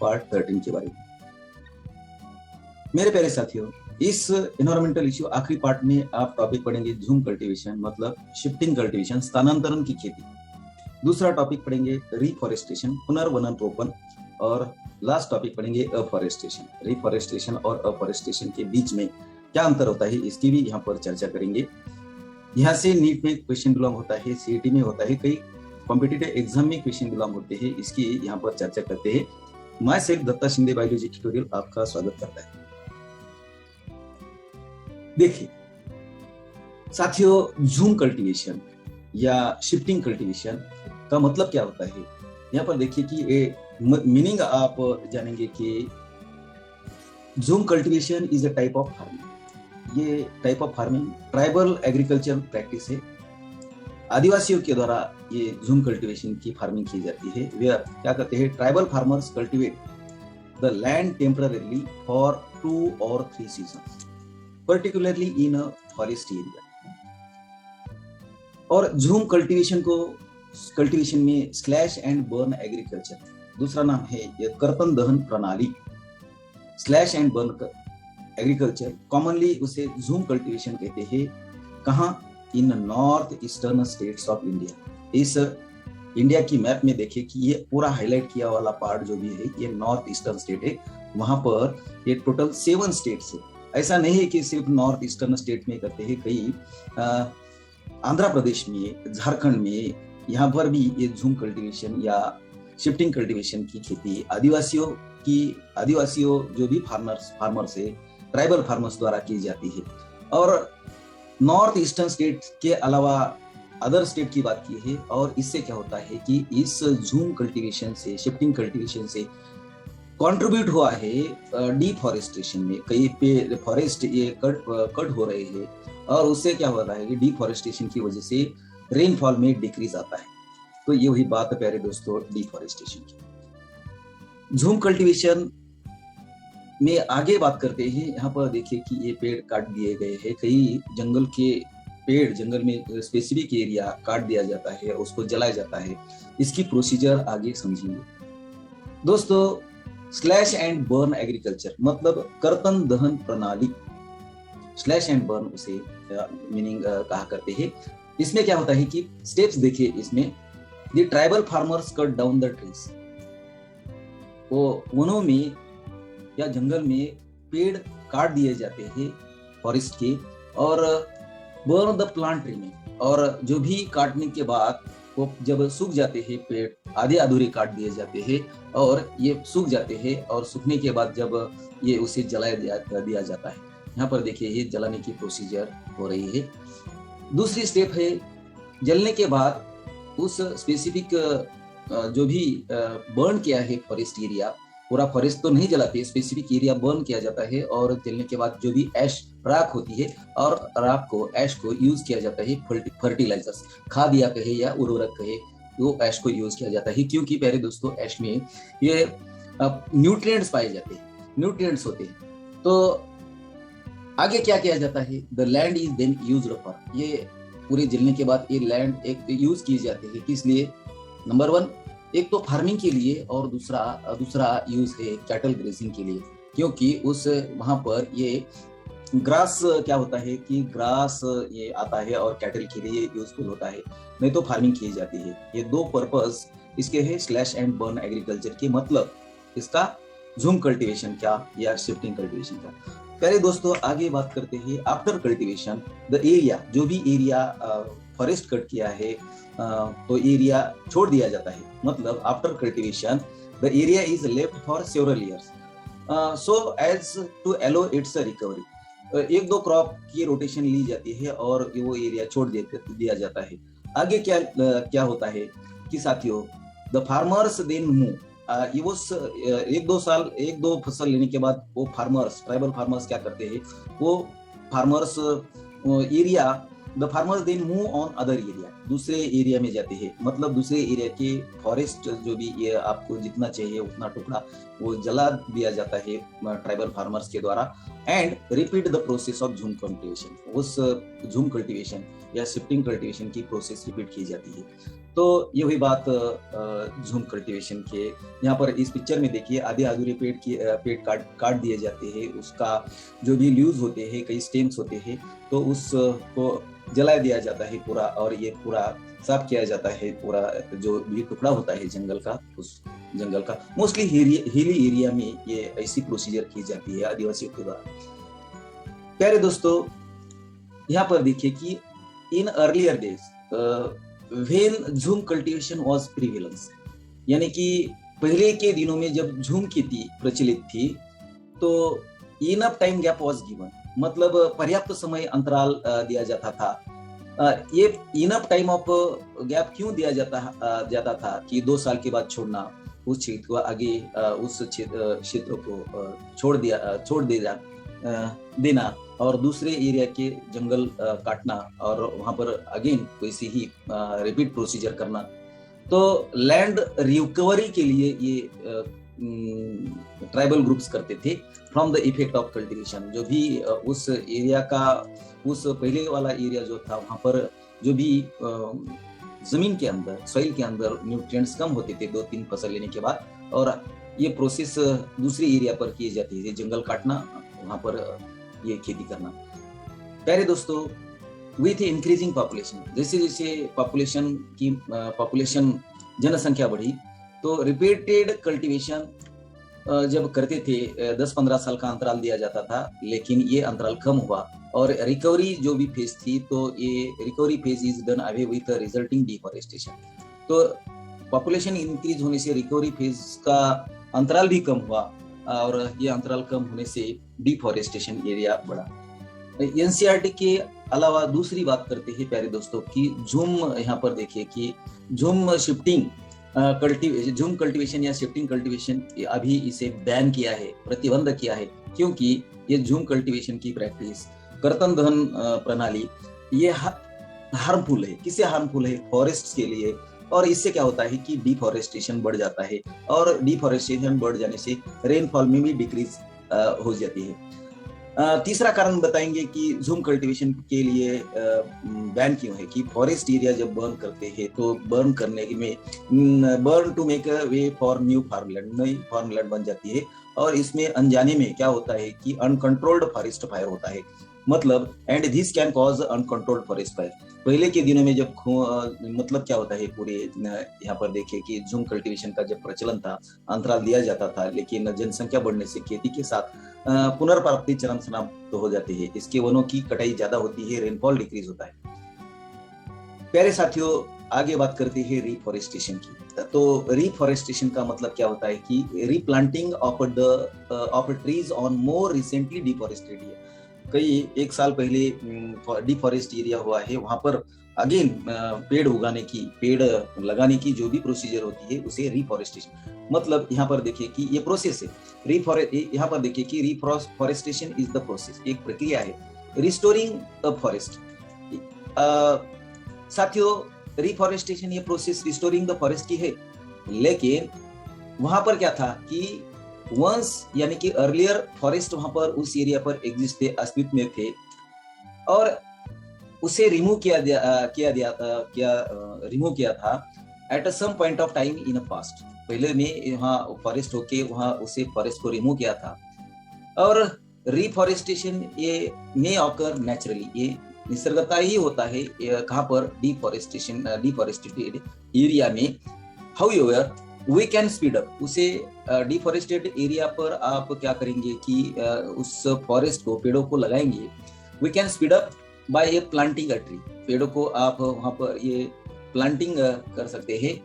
Part 13 के बारे में। मेरे प्यारे साथियों, इस एनवायरमेंटल इश्यू आखिरी पार्ट में आप टॉपिक पढ़ेंगे झूम कल्टीवेशन, मतलब शिफ्टिंग कल्टीवेशन, स्थानांतरण की खेती। दूसरा टॉपिक पढ़ेंगे रिफॉरेस्टेशन, पुनर्वनन रोपण, और लास्ट टॉपिक पढ़ेंगे अफॉरेस्टेशन। रिफॉरेस्टेशन और अफॉरेस्टेशन के बीच में क्या अंतर होता है, इसकी भी यहाँ पर चर्चा करेंगे। यहाँ से नीट में क्वेश्चन बिलोंग होता है, सीईटी में होता है, कई कॉम्पिटिटिव एग्जाम में क्वेश्चन बिलोंग होते हैं, इसकी यहाँ पर चर्चा करते हैं। मैं self Datta Shinde biology tutorial आपका स्वागत करता है। देखिए साथियों, झूम कल्टीवेशन या शिफ्टिंग कल्टीवेशन का मतलब क्या होता है। यहाँ पर देखिए कि ये मीनिंग आप जानेंगे कि jhum cultivation is a type of farming. ये type of farming tribal agriculture practice है। आदिवासियों के द्वारा ये झूम कल्टीवेशन की फार्मिंग की जाती है। वे क्या करते हैं, tribal farmers cultivate the land temporarily for 2 or 3 seasons, particularly in a forest area। और झूम कल्टीवेशन में स्लैश एंड बर्न एग्रीकल्चर, दूसरा नाम है ये कर्तन दहन प्रणाली। Slash and burn agriculture commonly उसे झूम कल्टीवेशन कहते हैं। कहाँ, in north eastern states of India. इस इंडिया की मैप में देखिए कि ये पूरा हाईलाइट किया वाला पार्ट जो भी है ये नॉर्थ ईस्टर्न स्टेट है। वहां पर ये टोटल 7 स्टेट्स है। ऐसा नहीं है कि सिर्फ नॉर्थ ईस्टर्न स्टेट में करते हैं, कई आंध्र प्रदेश में, झारखंड में, यहाँ पर भी ये झूम कल्टीवेशन या शिफ्टिंग कल्टीवेशन की खेती आदिवासियों जो भी फार्मर्स है, ट्राइबल फार्मर्स द्वारा की जाती है। और नॉर्थ ईस्टर्न स्टेट के अलावा अदर स्टेट की बात की है। और इससे क्या होता है कि इस झूम कल्टीवेशन से, शिफ्टिंग कल्टीवेशन से कंट्रीब्यूट हुआ है डिफॉरेस्टेशन में। कई फॉरेस्ट ये कट हो रहे हैं और उससे क्या होता है कि डिफॉरेस्टेशन की वजह से रेनफॉल में डिक्रीज आता है। तो ये वही बात है प्यारे दोस्तों, डिफॉरेस्टेशन की। झूम कल्टीवेशन में आगे बात करते हैं। यहाँ पर देखिए कि ये पेड़ काट दिए गए हैं। कई जंगल के पेड़, जंगल में स्पेसिफिक एरिया काट दिया जाता है, उसको जलाया जाता है। इसकी प्रोसीजर आगे समझेंगे दोस्तों। स्लैश एंड बर्न एग्रीकल्चर मतलब कर्तन दहन प्रणाली। स्लैश एंड बर्न उसे मीनिंग कहा करते हैं। इसमें क्या होता है कि स्टेप्स देखिए इसमें। The tribal farmers cut down the trees. वो वनों में या जंगल में पेड़ काट दिए जाते हैं फॉरेस्ट के, और बर्न द प्लांट रिमेन। और जो भी काटने के बाद वो जब सूख जाते हैं, पेड़ आधे अधूरे काट दिए जाते हैं और ये सूख जाते हैं, और सूखने के बाद जब ये उसे जला दिया जाता है। यहाँ पर देखिए ये जलाने की प्रोसीजर हो रही है। दूसरी स्टेप है जलने के बाद उस स्पेसिफिक जो भी बर्न किया है फॉरेस्ट एरिया, पूरा फॉरेस्ट तो नहीं जलाते, स्पेसिफिक एरिया बर्न किया जाता है। और जलने के बाद जो भी ऐश राख होती है, और राख को, ऐश को यूज किया जाता है फर्टिलाइजर्स, खाद या कहे या उर्वरक कहे, वो ऐश को यूज किया जाता है। क्योंकि प्यारे दोस्तों ऐश में ये न्यूट्रिएंट्स पाए जाते हैं, न्यूट्रिएंट्स होते हैं। तो आगे क्या किया जाता है, the land is then used for, ये पूरे जलने के बाद ये लैंड एक यूज की जाती है। किस लिए, नंबर 1 एक तो फार्मिंग के लिए, और दूसरा यूज है कैटल ग्रेजिंग के लिए। क्योंकि उस वहां पर ये ग्रास क्या होता है कि ग्रास ये आता है और कैटल के लिए यूजफुल होता है, नहीं तो फार्मिंग की जाती है। ये 2 पर्पस इसके है स्लैश एंड बर्न एग्रीकल्चर के। मतलब इसका झूम कल्टीवेशन क्या या शिफ्टिंग कल्टीवेशन क्या। प्यारे दोस्तों आगे बात करते हैं आफ्टर कल्टीवेशन द एरिया। जो भी एरिया फॉरेस्ट कट किया है तो एरिया छोड़ दिया जाता है। मतलब after cultivation the area is left for several years so as to allow its recovery. 1-2 crop की रोटेशन ली जाती है और वो एरिया छोड़ दिया जाता है। आगे क्या होता है कि साथियों, द फार्मर्स देन मूव। ये वो 1-2 फसल लेने के बाद वो फार्मर्स, ट्राइबल फार्मर्स क्या करते हैं, वो farmers area, the farmers then move on other area, दूसरे एरिया में जाते हैं। मतलब दूसरे एरिया के फॉरेस्ट जो भी ये आपको जितना चाहिए उतना टुकड़ा वो जला दिया जाता है ट्राइबल फार्मर्स के द्वारा। And repeat the process of झूम कल्टीवेशन। उस झूम कल्टीवेशन या शिफ्टिंग कल्टीवेशन की प्रोसेस रिपीट की जाती है। तो ये हुई बात झूम कल्टीवेशन के। यहाँ पर इस पिक्चर में देखिए आधे अधूरे पेड़ काट दिए जाते हैं, उसका जो भी लीव्स होते हैं, कई स्टेम्स होते हैं, तो उसको जला दिया जाता है पूरा, और ये पूरा साफ किया जाता है। पूरा जो भी टुकड़ा होता है जंगल का, उस जंगल का मोस्टली हिली एरिया में ये ऐसी प्रोसीजर की जाती है आदिवासियों के द्वारा। प्यारे दोस्तों, यहाँ पर देखिए कि इन अर्लियर डेज व्हेन झूम कल्टीवेशन वाज प्रिवेलेंस, यानी कि पहले के दिनों में जब झूम खेती प्रचलित थी तो enough time gap was given, मतलब पर्याप्त समय अंतराल दिया जाता था। ये इनफ टाइम ऑफ गैप क्यों दिया जाता था कि 2 साल के बाद छोड़ना, उस क्षेत्र को आगे उस क्षेत्र को छोड़ देना और दूसरे एरिया के जंगल काटना और वहां पर अगेन वैसे ही रिपीट प्रोसीजर करना। तो लैंड रिकवरी के लिए ये ट्राइबल ग्रुप्स करते थे from the effect of cultivation. जो भी उस एरिया का, उस पहले वाला एरिया जो था, वहां पर जो भी जमीन के अंदर, सॉइल के अंदर न्यूट्रिएंट्स कम होते थे 2-3 फसल लेने के बाद, और ये प्रोसेस दूसरे एरिया पर किए जाते थे, जंगल काटना, वहां पर ये खेती करना। प्यारे दोस्तों, विथ इंक्रीजिंग पॉपुलेशन, जैसे जैसे पॉपुलेशन जनसंख्या बढ़ी, तो रिपीटेड कल्टीवेशन जब करते थे 10-15 साल का अंतराल दिया जाता था, लेकिन ये अंतराल कम हुआ और रिकवरी जो भी फेज थी, तो ये recovery phase is done away with resulting deforestation. तो पॉपुलेशन इंक्रीज होने से रिकवरी फेज का अंतराल भी कम हुआ और ये अंतराल कम होने से डिफॉरेस्टेशन एरिया बढ़ा। एनसीईआरटी के अलावा दूसरी बात करते हैं प्यारे दोस्तों कि झूम, यहाँ पर देखिए कि झूम शिफ्टिंग झूम कल्टीवेशन या शिफ्टिंग कल्टीवेशन अभी इसे बैन किया है, प्रतिबंध किया है, क्योंकि ये झूम कल्टीवेशन की प्रैक्टिस, कर्तन दहन प्रणाली, ये हार्मफुल है। किससे हार्मफुल है? फॉरेस्ट के लिए। और इससे क्या होता है कि डिफॉरेस्टेशन बढ़ जाता है, और डिफॉरेस्टेशन बढ़ जाने से रेनफॉल में भी डिक्रीज हो जाती है। तीसरा कारण बताएंगे कि झूम कल्टीवेशन के लिए बैन क्यों है, कि फॉरेस्ट एरिया जब बर्न करते हैं तो बर्न करने में burn to make a way for new farmland, नई फार्मलैंड बन जाती है, और इसमें अनजाने में क्या होता है कि अनकंट्रोल्ड फॉरेस्ट फायर होता है, मतलब and this can cause uncontrolled forest fire. पहले के दिनों में जब मतलब क्या होता है, पूरे यहाँ पर देखिए कि झूम कल्टीवेशन का जब प्रचलन था, अंतराल दिया जाता था, लेकिन जनसंख्या बढ़ने से खेती के साथ पुनर्प्राप्ति चरम समाप्त हो जाती है। इसके वनों की कटाई ज्यादा होती है, रेनफॉल डिक्रीज होता है। प्यारे साथियों, आगे बात करते हैं रिफॉरेस्टेशन की। तो रिफॉरेस्टेशन का मतलब क्या होता है कि replanting of trees on more recently deforested area. कई 1 साल पहले डिफॉरेस्ट एरिया हुआ है, वहां पर अगेन पेड़ लगाने की जो भी प्रोसीजर होती है उसे रिफॉरेस्टेशन, मतलब यहाँ पर देखिए कि ये प्रोसेस है। यहाँ पर देखिए कि रिफॉरेस्टेशन इज द प्रोसेस, एक प्रक्रिया है रिस्टोरिंग द फॉरेस्ट। साथियों, रिफॉरेस्टेशन ये प्रोसेस रिस्टोरिंग द फॉरेस्ट की है, लेकिन वहां पर क्या था कि वंस, यानी कि अर्लियर फॉरेस्ट वहां पर उस एरिया पर एग्जिस्ट थे, अस्तित्व में थे, और उसे रिमूव किया था at some point of time in past. पहले में वहाँ फॉरेस्ट होके वहाँ उसे फॉरेस्ट को रिमूव किया था। और रिफॉरेस्टेशन ये मे ऑकर नेचुरली, ये निसर्गता ही होता है कहाँ पर, डिफॉरेस्टेड एरिया में। However we can speed up, उसे डिफॉरेस्टेड एरिया पर आप क्या करेंगे कि उस फॉरेस्ट को, पेड़ों को लगाएंगे। We can speed up by planting a tree, पेड़ों को आप वहां पर ये प्लांटिंग कर सकते हैं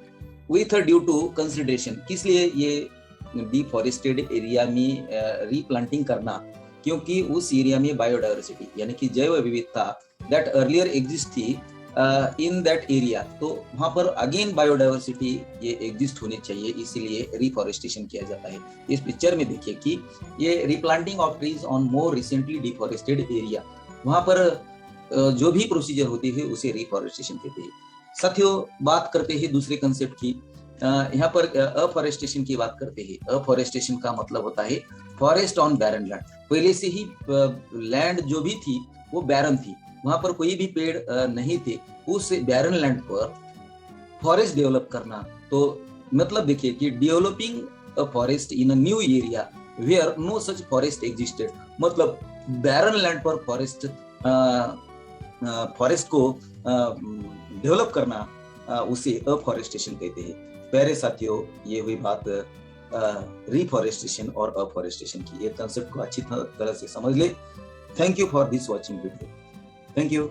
विथ ड्यू टू कंसिडरेशन। किस लिए ये डिफॉरेस्टेड एरिया में रीप्लांटिंग करना? क्योंकि उस एरिया में बायोडायवर्सिटी, यानी कि जैव विविधता दैट अर्लियर एग्जिस्ट थी इन दैट एरिया, तो वहां पर अगेन बायोडायवर्सिटी ये एग्जिस्ट होनी चाहिए, इसीलिए रिफॉरेस्टेशन किया जाता है। इस पिक्चर में देखिए कि ये replanting of trees on more recently deforested area, वहां पर जो भी प्रोसीजर होती है उसे रिफॉरेस्टेशन कहते हैं। साथियों, बात करते हैं दूसरे कंसेप्ट की। यहाँ पर अफॉरेस्टेशन की बात करते हैं। अफॉरेस्टेशन का मतलब होता है फॉरेस्ट ऑन बैरन लैंड। पहले से ही लैंड जो भी थी वो बैरन थी, वहां पर कोई भी पेड़ नहीं थे। उस बैरन लैंड पर फॉरेस्ट डेवलप करना, तो मतलब देखिए कि developing a forest in a new area where no such forest existed, मतलब बैरन लैंड पर फॉरेस्ट को डेवलप करना, उसे अफॉरेस्टेशन कहते हैं। प्यारे साथियों, ये हुई बात रिफॉरेस्टेशन और अफॉरेस्टेशन की। ये कंसेप्ट को अच्छी तरह से समझ ले। Thank you for this watching video. Thank you.